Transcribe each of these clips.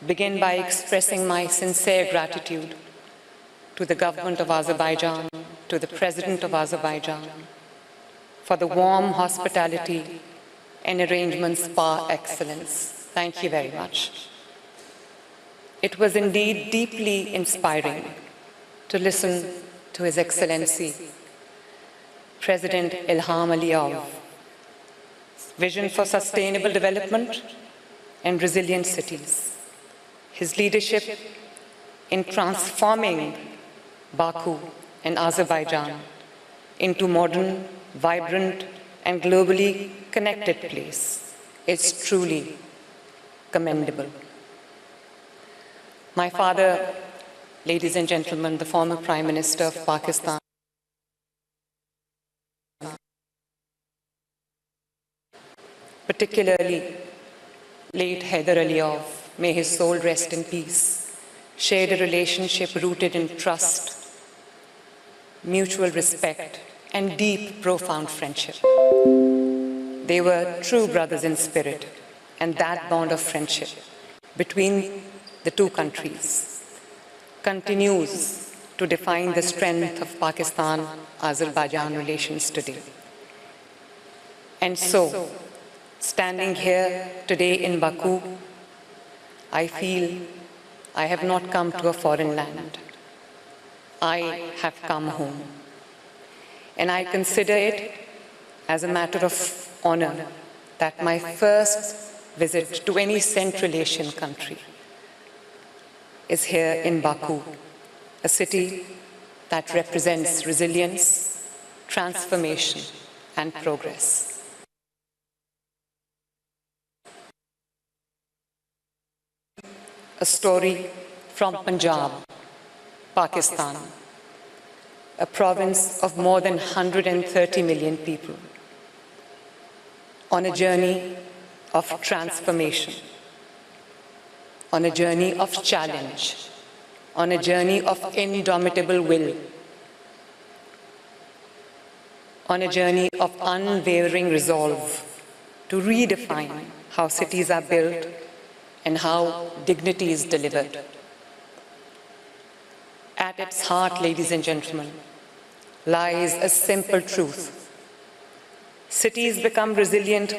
begin by expressing my sincere gratitude to the government of Azerbaijan, to the President of Azerbaijan, for the warm hospitality and arrangements par excellence. Thank you very much. It was indeed deeply inspiring to listen to His Excellency, President Ilham Aliyev's vision for sustainable development and resilient cities. His leadership in transforming Baku and Azerbaijan into modern, vibrant, and globally connected place is truly commendable. My father, ladies and gentlemen, the former Prime Minister of Pakistan, particularly late Haider Aliyev, may his soul rest in peace, shared a relationship rooted in trust, mutual respect, and deep, profound friendship. They were true brothers in spirit, and that bond of friendship between the two countries continues to define the strength of Pakistan-Azerbaijan relations today. And so, standing here today in Baku, I feel I have not come to a foreign land. I have come home. And I consider it as a matter of honor that my first visit to any Central Asian country is here in Baku, a city that represents resilience, transformation, and progress. A story from Punjab, Pakistan, a province of more than 130 million people, on a journey of transformation, on a journey of challenge, on a journey of indomitable will, on a journey of unwavering resolve to redefine how cities are built and how dignity is delivered. At its heart, ladies and gentlemen, lies a simple truth. Cities become resilient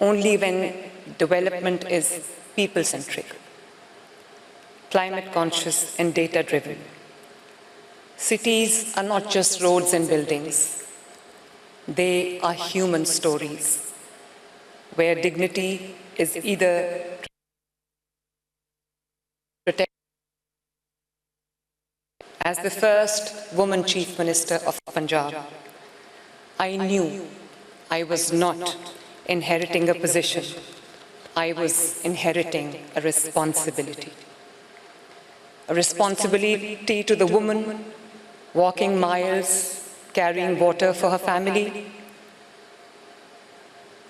only when development is people-centric, climate-conscious and data-driven. Cities are not just roads and buildings. They are human stories, where dignity is either protected. As the first woman Chief Minister of Punjab, I knew I was not inheriting a position. I was inheriting a responsibility. A responsibility to the woman walking miles, carrying water for her family,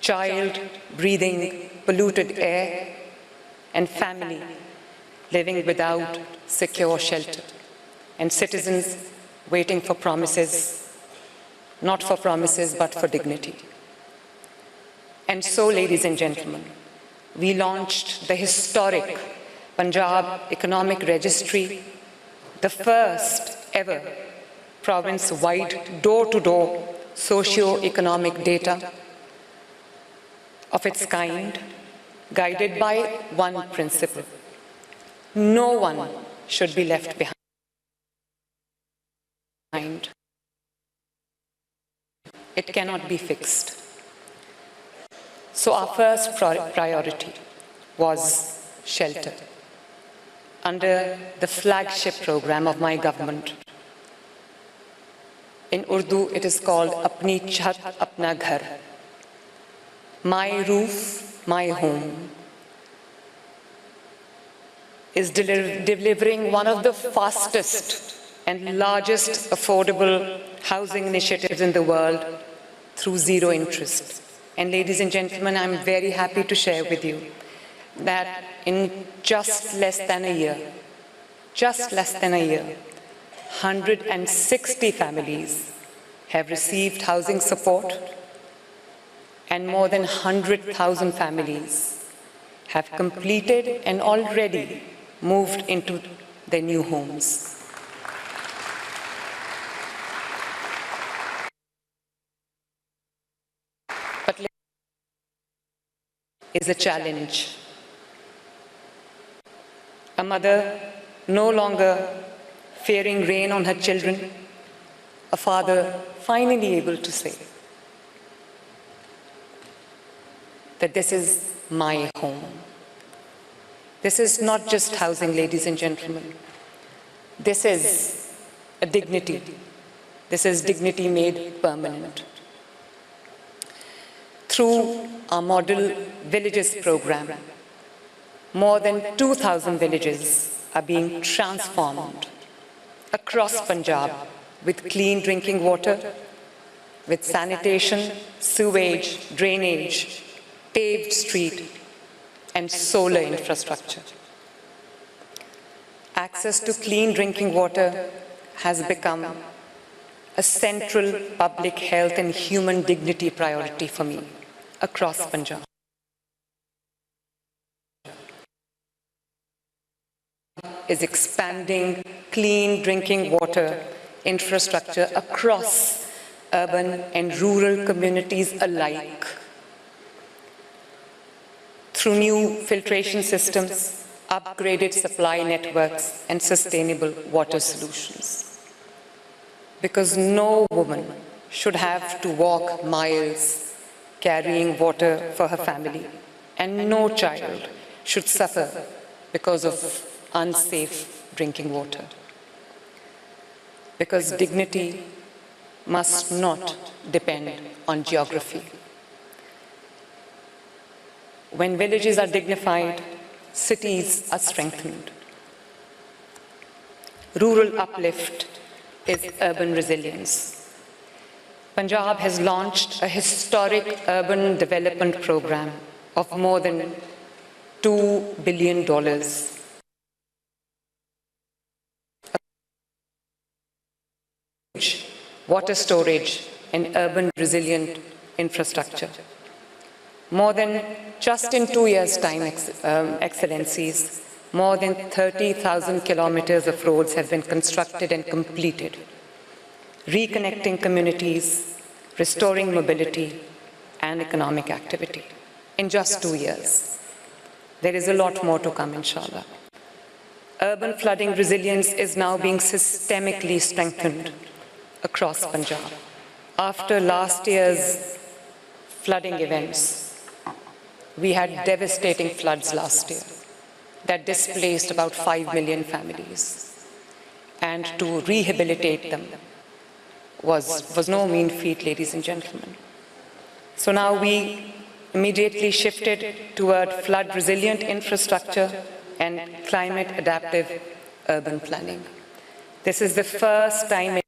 child breathing polluted air, and family living without secure shelter, and citizens waiting for promises, not for promises but for dignity. And so, ladies and gentlemen, we launched the historic Punjab Economic Registry, the first ever province-wide door-to-door socio-economic data of its kind, guided by one principle: no one should be left behind. It cannot be fixed. So our first priority was shelter. Under the flagship program of my government, in Urdu it is called Apni Chhat Apna Ghar, my roof, my home, is delivering one of the fastest and largest affordable housing initiatives in the world through zero interest. And ladies and gentlemen, I'm very happy to share with you that in just less than a year, 160 families have received housing support, and more than 100,000 families have completed and already moved into their new homes. But is a challenge. A mother no longer fearing rain on her children, a father finally able to say that this is my home. This is not just housing, ladies and gentlemen. This is a dignity. This is dignity made permanent. Through our Model Villages program, more than 2,000 villages are being transformed across Punjab with clean drinking water, with sanitation, sewage, drainage, paved street, and solar infrastructure. Access to clean drinking water has become a central public health and human dignity priority for me across Punjab. Is expanding clean drinking water infrastructure across urban and rural communities alike through new filtration systems, upgraded supply networks, and sustainable water solutions. Because no woman should have to walk miles carrying water for her family, and no child should suffer because of unsafe drinking water. Because dignity must not depend on geography. When villages are dignified, cities are strengthened. Rural uplift is urban resilience. Punjab has launched a historic urban development program of more than $2 billion. Water storage and urban resilient infrastructure. More than, just in 2 years' time, Excellencies, more than 30,000 kilometers of roads have been constructed and completed, reconnecting communities, restoring mobility and economic activity in just 2 years. There is a lot more to come, inshallah. Urban flooding resilience is now being systemically strengthened across Punjab. After last year's flooding events, we had devastating floods last year that displaced about 5 million families. And to rehabilitate them was no mean feat, ladies and gentlemen. So now we immediately shifted toward flood-resilient infrastructure and climate-adaptive urban planning. This is the first time